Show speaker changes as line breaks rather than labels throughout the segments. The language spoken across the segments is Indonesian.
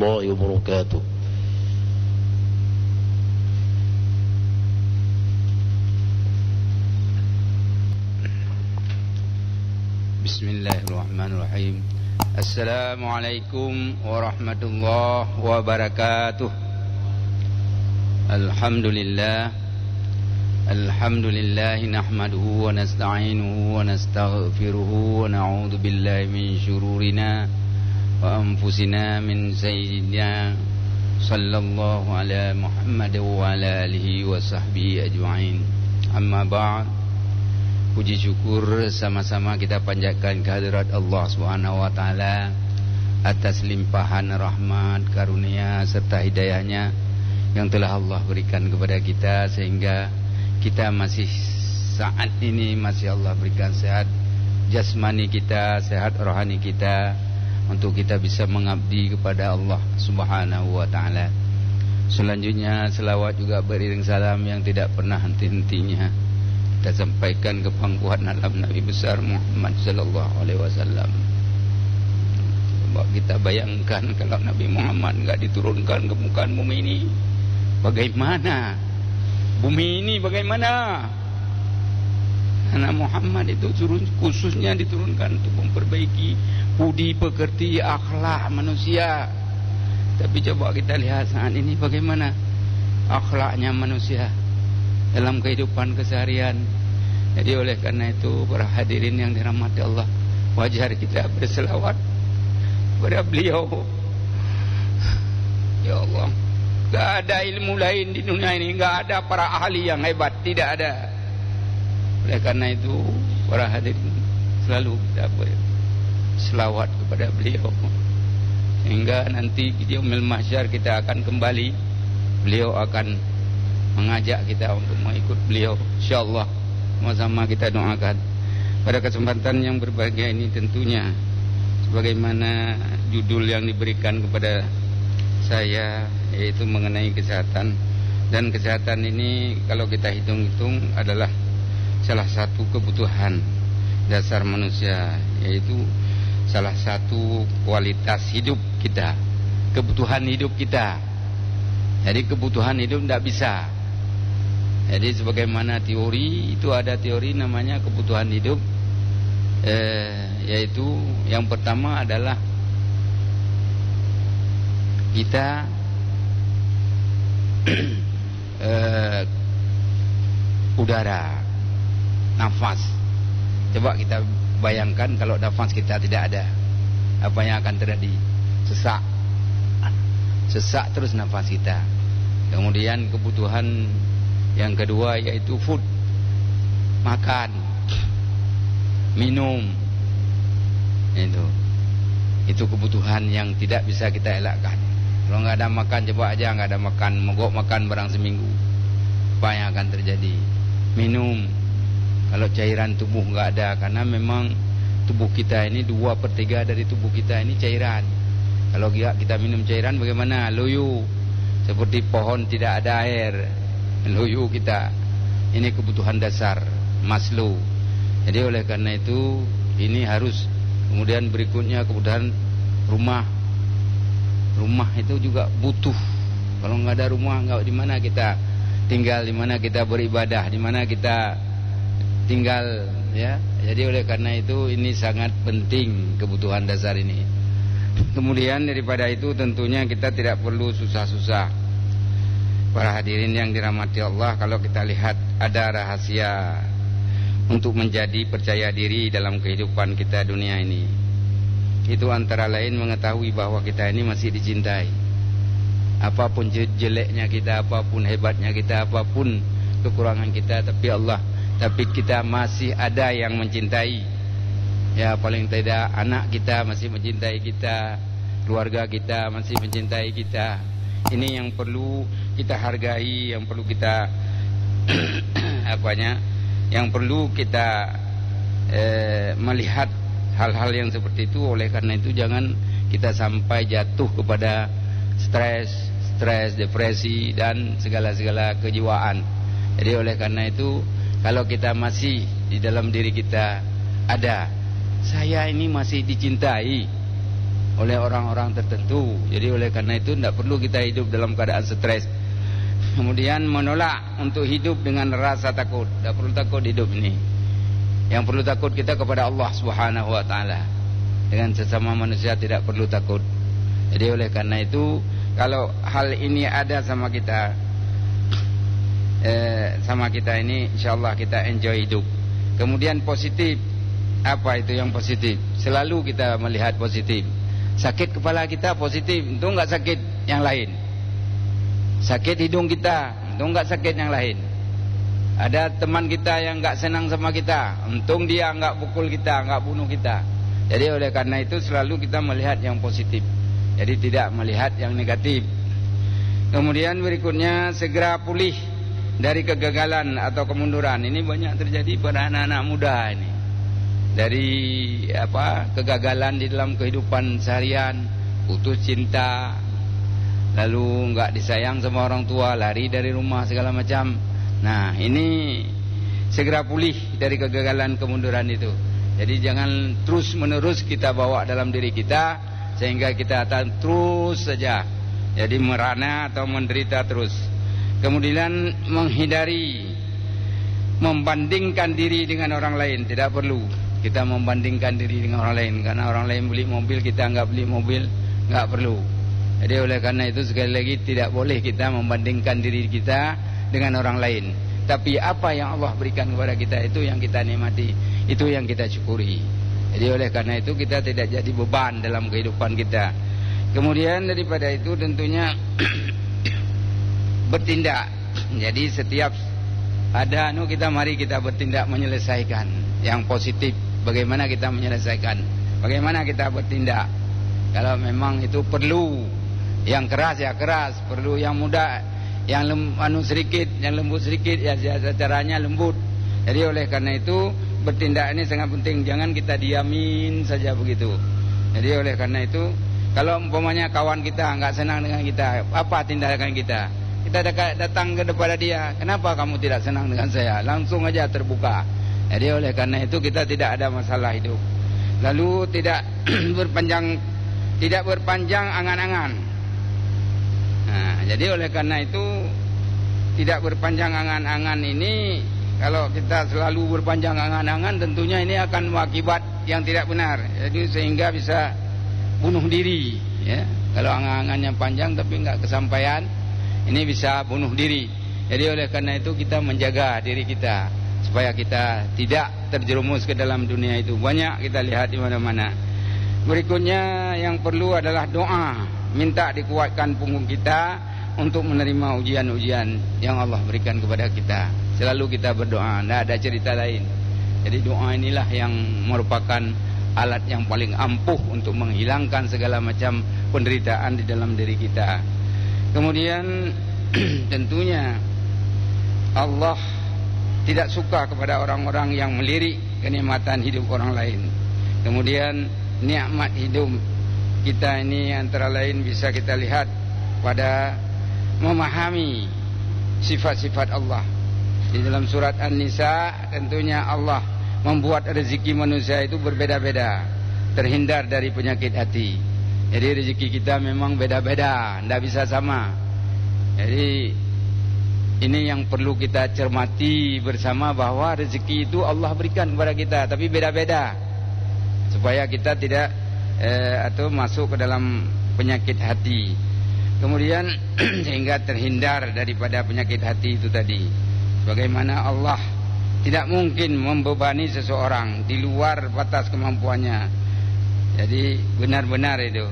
الله وبركاته.
Bismillahirrahmanirrahim. Assalamualaikum warahmatullahi wabarakatuh. Alhamdulillah nahmaduhu wa nasta'inuhu wa nastaghfiruhu wa na'udzu billahi min syururina wa anfusina min sayyi'ina sallallahu ala Muhammad wa ala alihi wa sahbihi ajma'in. Amma ba'd. Puji syukur sama-sama kita panjatkan kehadirat Allah Subhanahu wa taala atas limpahan rahmat, karunia serta hidayahnya yang telah Allah berikan kepada kita, sehingga kita masih saat ini masih Allah berikan sehat jasmani kita, sehat rohani kita, untuk kita bisa mengabdi kepada Allah Subhanahu wa taala. Selanjutnya selawat juga beriring salam yang tidak pernah henti-hentinya kita sampaikan ke pangkuan alam Nabi besar Muhammad sallallahu alaihi wasallam. Coba kita bayangkan kalau Nabi Muhammad enggak diturunkan ke muka bumi ini, bagaimana? Bumi ini bagaimana? Karena Muhammad itu khususnya diturunkan untuk memperbaiki budi pekerti akhlak manusia. Tapi coba kita lihat saat ini bagaimana akhlaknya manusia dalam kehidupan keseharian. Jadi oleh karena itu para hadirin yang dirahmati Allah, wajar kita berselawat kepada beliau. Ya Allah, gak ada ilmu lain di dunia ini, gak ada para ahli yang hebat, tidak ada. Oleh karena itu para hadirin selalu kita berselawat kepada beliau, sehingga nanti di yaumil mahsyar kita akan kembali, beliau akan mengajak kita untuk mengikut beliau, insyaallah. Sama-sama kita doakan. Pada kesempatan yang berbahagia ini tentunya sebagaimana judul yang diberikan kepada saya, yaitu mengenai kesehatan. Dan kesehatan ini kalau kita hitung-hitung adalah salah satu kebutuhan dasar manusia, yaitu salah satu kualitas hidup kita, kebutuhan hidup kita. Jadi kebutuhan hidup tidak bisa. Jadi sebagaimana teori itu, ada teori namanya kebutuhan hidup, yaitu yang pertama adalah kita udara, nafas. Coba kita bayangkan kalau nafas kita tidak ada, apa yang akan terjadi? Sesak terus nafas kita. Kemudian kebutuhan yang kedua yaitu food, makan, minum. Itu kebutuhan yang tidak bisa kita elakkan. Kalau nggak ada makan, coba aja nggak ada makan, mogok makan barang seminggu, apa yang akan terjadi? Minum, kalau cairan tubuh nggak ada, karena memang tubuh kita ini 2/3 dari tubuh kita ini cairan. Kalau kita minum cairan bagaimana? Loyo, seperti pohon tidak ada air, loyo kita. Ini kebutuhan dasar Maslow. Jadi oleh karena itu ini harus. Kemudian berikutnya kebutuhan rumah. Rumah itu juga butuh. Kalau nggak ada rumah, nggak, di mana kita tinggal, di mana kita beribadah, di mana kita tinggal, ya. Jadi oleh karena itu ini sangat penting kebutuhan dasar ini. Kemudian daripada itu tentunya kita tidak perlu susah-susah. Para hadirin yang dirahmati Allah, kalau kita lihat ada rahasia untuk menjadi percaya diri dalam kehidupan kita dunia ini. Itu antara lain mengetahui bahwa kita ini masih dicintai. Apapun jeleknya kita, apapun hebatnya kita, apapun kekurangan kita, tapi kita masih ada yang mencintai. Ya, paling tidak anak kita masih mencintai kita, keluarga kita masih mencintai kita. Ini yang perlu kita hargai, yang perlu kita yang perlu kita melihat hal-hal yang seperti itu. Oleh karena itu jangan kita sampai jatuh kepada stres, depresi dan segala-segala kejiwaan. Jadi oleh karena itu kalau kita masih di dalam diri kita ada, saya ini masih dicintai, oleh orang-orang tertentu. Jadi oleh karena itu tidak perlu kita hidup dalam keadaan stres. Kemudian menolak untuk hidup dengan rasa takut. Tidak perlu takut hidup ini. Yang perlu takut kita kepada Allah Subhanahu wa taala. Dengan sesama manusia tidak perlu takut. Jadi oleh karena itu kalau hal ini ada sama kita ini, insyaallah kita enjoy hidup. Kemudian positif. Apa itu yang positif? Selalu kita melihat positif. Sakit kepala kita positif, untung enggak sakit yang lain. Sakit hidung kita, untung enggak sakit yang lain. Ada teman kita yang enggak senang sama kita, untung dia enggak pukul kita, enggak bunuh kita. Jadi oleh karena itu selalu kita melihat yang positif. Jadi tidak melihat yang negatif. Kemudian berikutnya segera pulih dari kegagalan atau kemunduran. Ini banyak terjadi pada anak-anak muda ini. Dari kegagalan di dalam kehidupan seharian, putus cinta, lalu enggak disayang sama orang tua, lari dari rumah segala macam. Nah, ini segera pulih dari kegagalan kemunduran itu. Jadi jangan terus menerus kita bawa dalam diri kita sehingga kita akan terus saja jadi merana atau menderita terus. Kemudian menghindari membandingkan diri dengan orang lain. Tidak perlu kita membandingkan diri dengan orang lain. Karena orang lain beli mobil, kita enggak beli mobil, enggak perlu. Jadi oleh karena itu sekali lagi tidak boleh kita membandingkan diri kita dengan orang lain. Tapi apa yang Allah berikan kepada kita itu yang kita nikmati, itu yang kita syukuri. Jadi oleh karena itu kita tidak jadi beban dalam kehidupan kita. Kemudian daripada itu tentunya bertindak. Jadi setiap ada kita mari kita bertindak menyelesaikan yang positif. Bagaimana kita menyelesaikan? Bagaimana kita bertindak? Kalau memang itu perlu yang keras ya keras, perlu yang mudah, yang sedikit, yang lembut sedikit ya caranya lembut. Jadi oleh karena itu bertindak ini sangat penting. Jangan kita diamin saja begitu. Jadi oleh karena itu kalau umpamanya kawan kita enggak senang dengan kita, apa tindakan kita? Kita datang kepada dia, kenapa kamu tidak senang dengan saya? Langsung aja terbuka. Jadi oleh karena itu kita tidak ada masalah hidup. Lalu tidak berpanjang angan-angan. Nah, jadi oleh karena itu tidak berpanjang angan-angan ini, kalau kita selalu berpanjang angan-angan tentunya ini akan mengakibat yang tidak benar. Jadi sehingga bisa bunuh diri, ya. Kalau angan-angannya panjang tapi enggak kesampaian, ini bisa bunuh diri. Jadi oleh karena itu kita menjaga diri kita supaya kita tidak terjerumus ke dalam dunia itu. Banyak kita lihat di mana-mana. Berikutnya yang perlu adalah doa, minta dikuatkan punggung kita untuk menerima ujian-ujian yang Allah berikan kepada kita. Selalu kita berdoa, tidak ada cerita lain. Jadi doa inilah yang merupakan alat yang paling ampuh untuk menghilangkan segala macam penderitaan di dalam diri kita. Kemudian tentunya Allah tidak suka kepada orang-orang yang melirik kenikmatan hidup orang lain. Kemudian nikmat hidup kita ini antara lain bisa kita lihat pada memahami sifat-sifat Allah. Di dalam surat An-Nisa tentunya Allah membuat rezeki manusia itu berbeda-beda, terhindar dari penyakit hati. Jadi rezeki kita memang beda-beda, tidak bisa sama. Jadi ini yang perlu kita cermati bersama, bahwa rezeki itu Allah berikan kepada kita, tapi beda-beda, supaya kita tidak atau masuk ke dalam penyakit hati. Kemudian sehingga terhindar daripada penyakit hati itu tadi. Bagaimana Allah tidak mungkin membebani seseorang di luar batas kemampuannya. Jadi benar-benar itu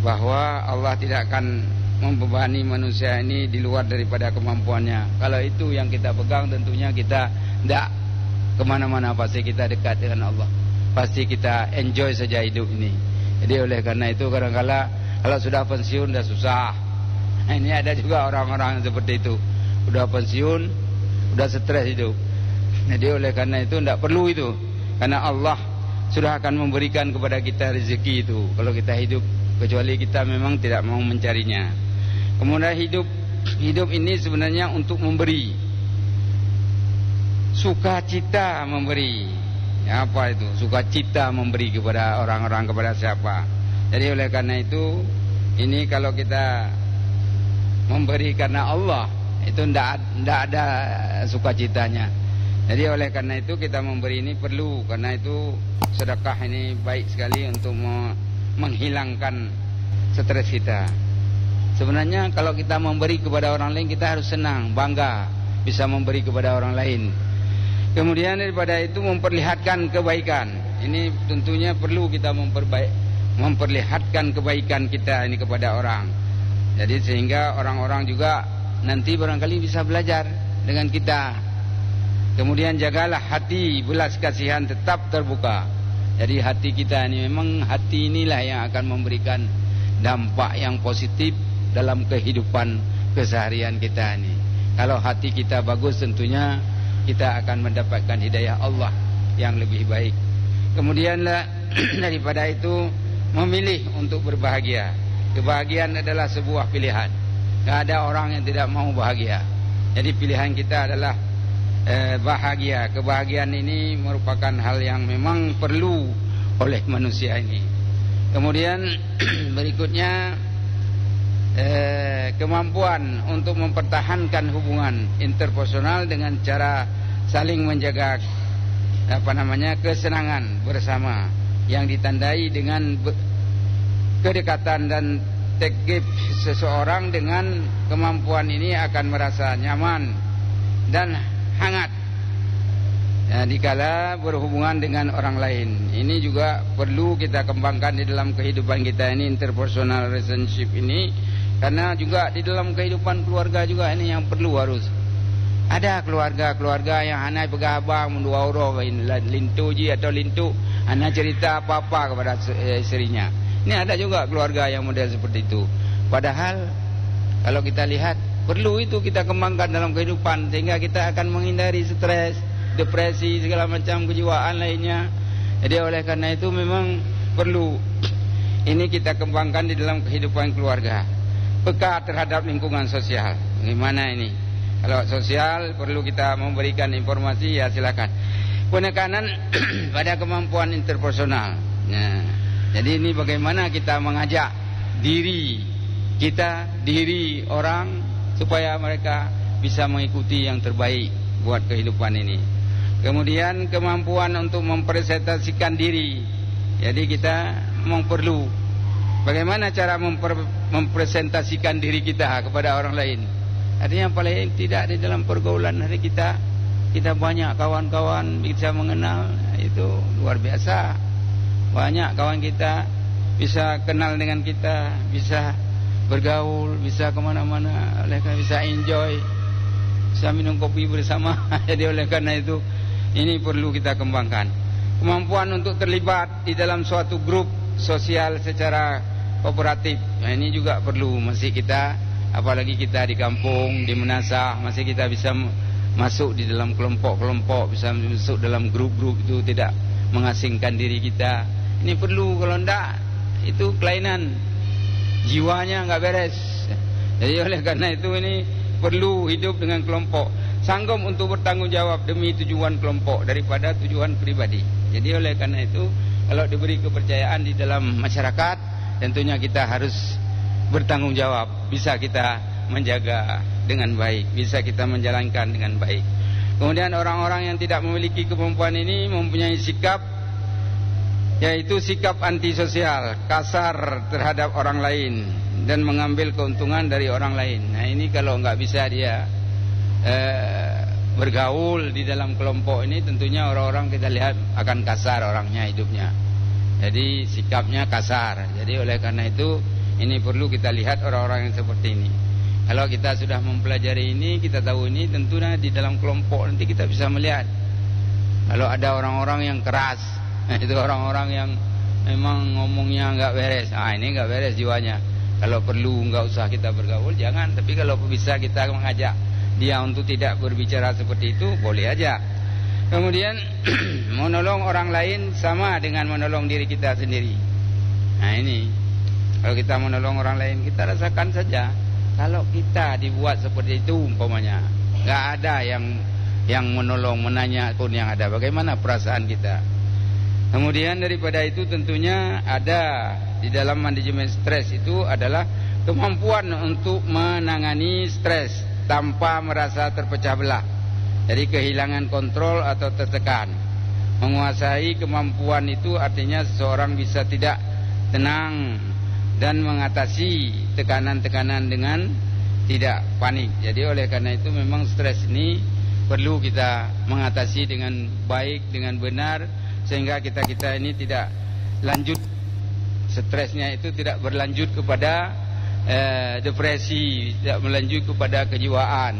bahwa Allah tidak akan membebani manusia ini di luar daripada kemampuannya. Kalau itu yang kita pegang, tentunya kita tidak kemana-mana, pasti kita dekat dengan Allah, pasti kita enjoy saja hidup ini. Jadi oleh karena itu kadang-kala kalau sudah pensiun sudah susah. Nah, ini ada juga orang-orang seperti itu, sudah pensiun sudah stres hidup. Jadi oleh karena itu tidak perlu itu, karena Allah sudah akan memberikan kepada kita rezeki itu kalau kita hidup, kecuali kita memang tidak mau mencarinya. Kemudian hidup ini sebenarnya untuk memberi, sukacita memberi. Ya, apa itu sukacita memberi kepada orang-orang, kepada siapa? Jadi oleh karena itu, ini kalau kita memberi karena Allah, itu tidak ada sukacitanya. Jadi oleh karena itu kita memberi ini perlu, karena itu sedekah ini baik sekali untuk menghilangkan stres kita. Sebenarnya kalau kita memberi kepada orang lain, kita harus senang, bangga bisa memberi kepada orang lain. Kemudian daripada itu memperlihatkan kebaikan. Ini tentunya perlu kita memperlihatkan kebaikan kita ini kepada orang. Jadi sehingga orang-orang juga nanti barangkali bisa belajar dengan kita. Kemudian jagalah hati belas kasihan tetap terbuka. Jadi hati kita ini memang hati inilah yang akan memberikan dampak yang positif dalam kehidupan keseharian kita ini. Kalau hati kita bagus, tentunya kita akan mendapatkan hidayah Allah yang lebih baik. Kemudianlah daripada itu memilih untuk berbahagia. Kebahagiaan adalah sebuah pilihan. Tidak ada orang yang tidak mau bahagia. Jadi pilihan kita adalah bahagia. Kebahagiaan ini merupakan hal yang memang perlu oleh manusia ini. Kemudian berikutnya kemampuan untuk mempertahankan hubungan interpersonal dengan cara saling menjaga kesenangan bersama yang ditandai dengan kedekatan dan tegib. Seseorang dengan kemampuan ini akan merasa nyaman dan hangat dikala berhubungan dengan orang lain. Ini juga perlu kita kembangkan di dalam kehidupan kita ini, interpersonal relationship ini. Karena juga di dalam kehidupan keluarga juga ini yang perlu harus. Ada keluarga-keluarga yang anak pegabang mendua orang lintu ji atau lintu, anak cerita apa-apa kepada istrinya. Ini ada juga keluarga yang model seperti itu. Padahal kalau kita lihat perlu itu kita kembangkan dalam kehidupan, sehingga kita akan menghindari stres, depresi, segala macam kejiwaan lainnya. Jadi oleh karena itu memang perlu ini kita kembangkan di dalam kehidupan keluarga. Peka terhadap lingkungan sosial. Bagaimana ini? Kalau sosial perlu kita memberikan informasi, ya silakan. Penekanan pada kemampuan interpersonal. Nah, jadi ini bagaimana kita mengajak diri kita, diri orang, supaya mereka bisa mengikuti yang terbaik buat kehidupan ini. Kemudian kemampuan untuk mempresentasikan diri. Jadi kita memang perlu bagaimana cara mempresentasikan diri kita kepada orang lain. Artinya paling tidak di dalam pergaulan hari kita banyak kawan-kawan bisa mengenal, itu luar biasa. Banyak kawan kita bisa kenal dengan kita, bisa bergaul, bisa kemana-mana, oleh karena bisa enjoy, bisa minum kopi bersama. Jadi oleh karena itu ini perlu kita kembangkan. Kemampuan untuk terlibat di dalam suatu grup sosial secara kooperatif. Nah, ini juga perlu, masih kita, apalagi kita di kampung, di Menasah, masih kita bisa masuk di dalam kelompok-kelompok, bisa masuk dalam grup-grup, itu tidak mengasingkan diri kita. Ini perlu, kalau enggak itu kelainan, jiwanya enggak beres. Jadi oleh karena itu ini perlu hidup dengan kelompok, sanggup untuk bertanggung jawab demi tujuan kelompok daripada tujuan pribadi. Jadi oleh karena itu kalau diberi kepercayaan di dalam masyarakat, tentunya kita harus bertanggung jawab, bisa kita menjaga dengan baik, bisa kita menjalankan dengan baik. Kemudian orang-orang yang tidak memiliki kemampuan ini mempunyai sikap, yaitu sikap antisosial, kasar terhadap orang lain dan mengambil keuntungan dari orang lain. Nah ini kalau nggak bisa dia bergaul di dalam kelompok ini, tentunya orang-orang kita lihat akan kasar orangnya, hidupnya. Jadi sikapnya kasar. Jadi oleh karena itu ini perlu kita lihat orang-orang yang seperti ini. Kalau kita sudah mempelajari ini, kita tahu ini, tentunya di dalam kelompok nanti kita bisa melihat. Kalau ada orang-orang yang keras, itu orang-orang yang memang ngomongnya nggak beres. Ini nggak beres jiwanya. Kalau perlu nggak usah kita bergaul, jangan. Tapi kalau bisa kita mengajak dia untuk tidak berbicara seperti itu, boleh aja. Kemudian menolong orang lain sama dengan menolong diri kita sendiri. Nah ini, kalau kita menolong orang lain, kita rasakan saja. Kalau kita dibuat seperti itu umpamanya, nggak ada yang menolong, menanya pun yang ada, bagaimana perasaan kita. Kemudian daripada itu tentunya ada di dalam manajemen stres itu adalah kemampuan untuk menangani stres tanpa merasa terpecah belah. Jadi kehilangan kontrol atau tertekan. Menguasai kemampuan itu artinya seseorang bisa tidak tenang dan mengatasi tekanan-tekanan dengan tidak panik. Jadi oleh karena itu memang stres ini perlu kita mengatasi dengan baik, dengan benar, sehingga kita ini tidak lanjut, stresnya itu tidak berlanjut kepada depresi, tidak melanjut kepada kejiwaan.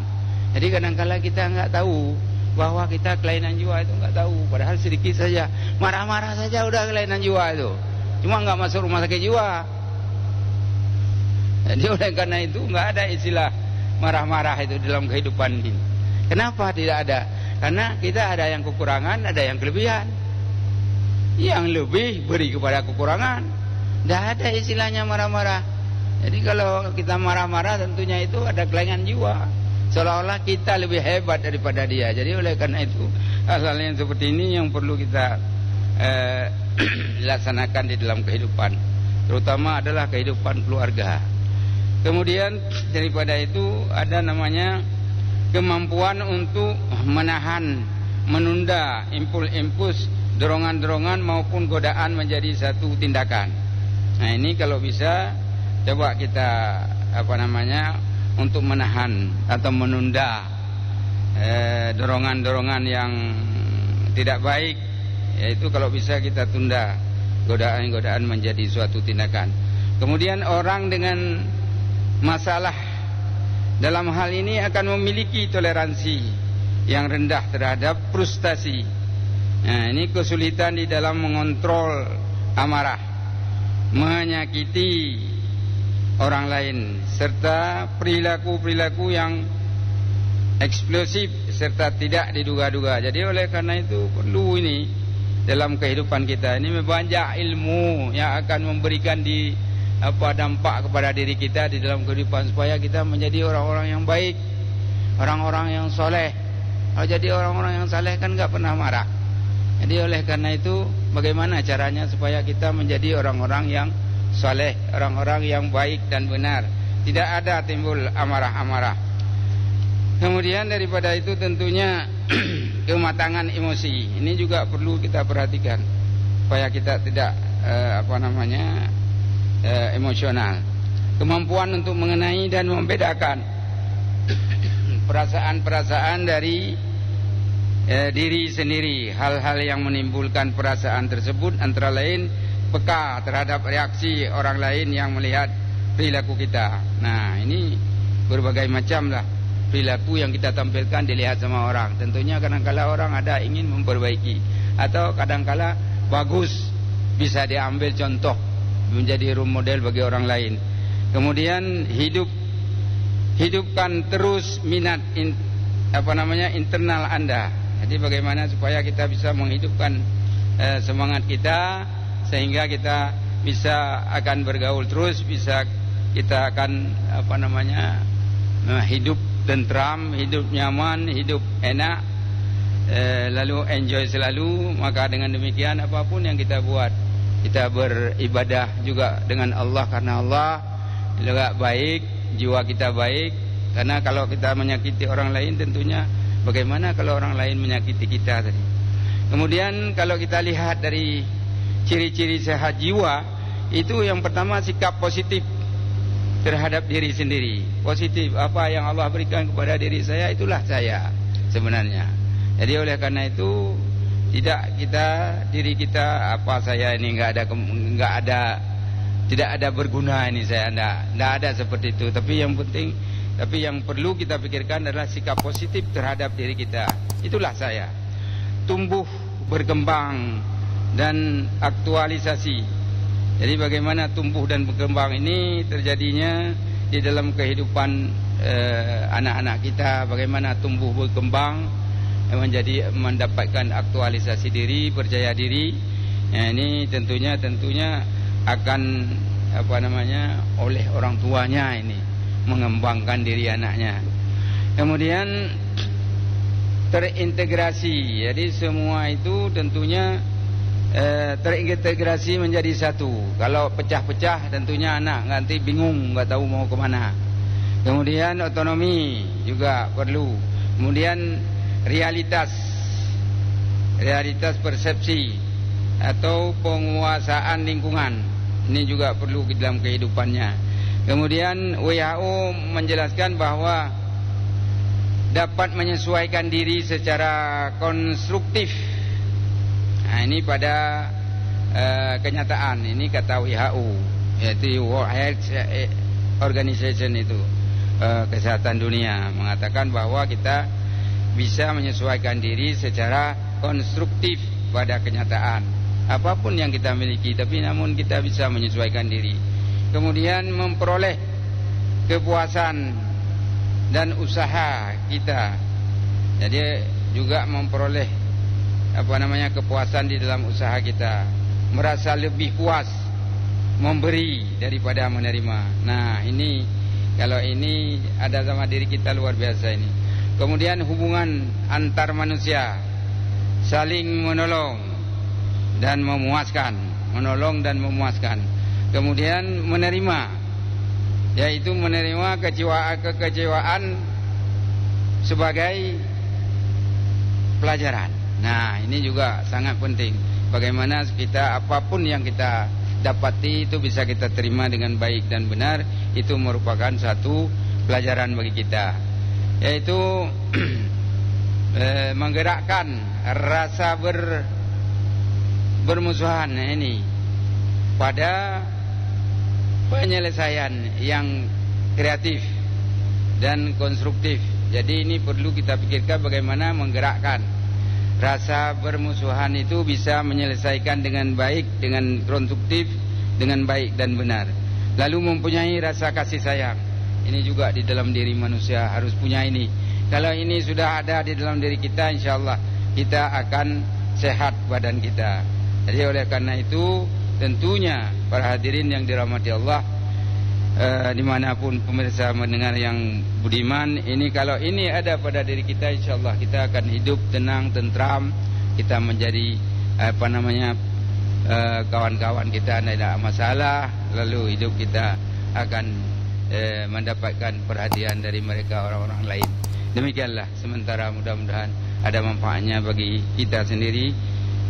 Jadi kadang-kala kita enggak tahu bahwa kita kelainan jiwa itu, enggak tahu. Padahal sedikit saja, marah-marah saja udah kelainan jiwa itu. Cuma enggak masuk rumah sakit jiwa. Jadi oleh karena itu enggak ada istilah marah-marah itu dalam kehidupan ini. Kenapa tidak ada? Karena kita ada yang kekurangan, ada yang kelebihan. Yang lebih beri kepada kekurangan. Tidak ada istilahnya marah-marah. Jadi kalau kita marah-marah tentunya itu ada kelainan jiwa. Seolah-olah kita lebih hebat daripada dia. Jadi oleh karena itu hal-hal yang seperti ini yang perlu kita laksanakan di dalam kehidupan, terutama adalah kehidupan keluarga. Kemudian daripada itu ada namanya kemampuan untuk menahan, menunda impuls, dorongan-dorongan maupun godaan menjadi satu tindakan. Nah ini kalau bisa coba kita untuk menahan atau menunda dorongan-dorongan yang tidak baik, yaitu kalau bisa kita tunda godaan-godaan menjadi suatu tindakan. Kemudian orang dengan masalah dalam hal ini akan memiliki toleransi yang rendah terhadap frustasi. Nah, ini kesulitan di dalam mengontrol amarah, menyakiti orang lain, serta perilaku-perilaku yang eksplosif serta tidak diduga-duga. Jadi oleh karena itu perlu ini dalam kehidupan kita ini banyak ilmu yang akan memberikan dampak kepada diri kita di dalam kehidupan, supaya kita menjadi orang-orang yang baik, orang-orang yang soleh. Kalau jadi orang-orang yang soleh kan nggak pernah marah. Jadi oleh karena itu bagaimana caranya supaya kita menjadi orang-orang yang soleh, orang-orang yang baik dan benar, tidak ada timbul amarah-amarah. Kemudian daripada itu tentunya kematangan emosi ini juga perlu kita perhatikan supaya kita tidak emosional. Kemampuan untuk mengenai dan membedakan perasaan-perasaan dari diri sendiri. Hal-hal yang menimbulkan perasaan tersebut antara lain peka terhadap reaksi orang lain yang melihat perilaku kita. Nah ini berbagai macam lah perilaku yang kita tampilkan dilihat sama orang. Tentunya kadang-kala orang ada ingin memperbaiki, atau kadang-kala bagus bisa diambil contoh menjadi role model bagi orang lain. Kemudian hidupkan terus minat internal Anda. Jadi bagaimana supaya kita bisa menghidupkan semangat kita, sehingga kita bisa akan bergaul terus, bisa kita akan hidup tentram, hidup nyaman, hidup enak, lalu enjoy selalu. Maka dengan demikian apapun yang kita buat, kita beribadah juga dengan Allah, karena Allah juga baik, jiwa kita baik. Karena kalau kita menyakiti orang lain, tentunya bagaimana kalau orang lain menyakiti kita tadi. Kemudian kalau kita lihat dari ciri-ciri sehat jiwa, itu yang pertama sikap positif terhadap diri sendiri. Positif, apa yang Allah berikan kepada diri saya, itulah saya sebenarnya. Jadi oleh karena itu tidak diri kita apa saya ini tidak ada berguna ini saya, tidak ada seperti itu. Tapi yang perlu kita pikirkan adalah sikap positif terhadap diri kita. Itulah saya. Tumbuh, berkembang dan aktualisasi. Jadi bagaimana tumbuh dan berkembang ini terjadinya di dalam kehidupan anak-anak kita. Bagaimana tumbuh berkembang mendapatkan aktualisasi diri, percaya diri. Ini tentunya akan oleh orang tuanya ini mengembangkan diri anaknya. Kemudian terintegrasi. Jadi semua itu tentunya terintegrasi menjadi satu. Kalau pecah-pecah tentunya anak nanti bingung, nggak tahu mau kemana. Kemudian otonomi juga perlu. Kemudian realitas persepsi atau penguasaan lingkungan, ini juga perlu dalam kehidupannya. Kemudian WHO menjelaskan bahwa dapat menyesuaikan diri secara konstruktif. Nah, ini pada kenyataan, ini kata WHO, yaitu World Health Organization, itu kesehatan dunia, mengatakan bahwa kita bisa menyesuaikan diri secara konstruktif pada kenyataan. Apapun yang kita miliki, tapi namun kita bisa menyesuaikan diri. Kemudian memperoleh kepuasan dan usaha kita. Jadi juga memperoleh kepuasan di dalam usaha kita, merasa lebih puas memberi daripada menerima. Nah, ini kalau ini ada sama diri kita luar biasa ini. Kemudian hubungan antar manusia, saling menolong dan memuaskan, Kemudian menerima, yaitu menerima kekecewaan sebagai pelajaran. Nah, ini juga sangat penting. Bagaimana kita, apapun yang kita dapati itu bisa kita terima dengan baik dan benar. Itu merupakan satu pelajaran bagi kita, yaitu menggerakkan rasa bermusuhan ini pada penyelesaian yang kreatif dan konstruktif. Jadi ini perlu kita pikirkan bagaimana menggerakkan rasa bermusuhan itu bisa menyelesaikan dengan baik, dengan konstruktif, dengan baik dan benar. Lalu mempunyai rasa kasih sayang. Ini juga di dalam diri manusia harus punya ini. Kalau ini sudah ada di dalam diri kita, insya Allah kita akan sehat badan kita. Jadi oleh karena itu tentunya para hadirin yang dirahmati Allah, dimanapun pemirsa mendengar yang budiman, ini kalau ini ada pada diri kita, insya Allah kita akan hidup tenang, tentram. Kita menjadi kawan-kawan kita tidak masalah. Lalu hidup kita akan mendapatkan perhatian dari mereka, orang-orang lain. Demikianlah sementara, mudah-mudahan ada manfaatnya bagi kita sendiri,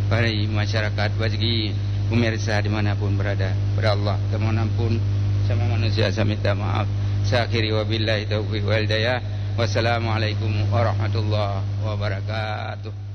bagi masyarakat, bagi pemirsa dimanapun berada. Pada Allah kemanapun sama manusia saya minta maaf. Saya akhiri wabillahi taufiq wal hidayah. Wassalamualaikum warahmatullahi wabarakatuh.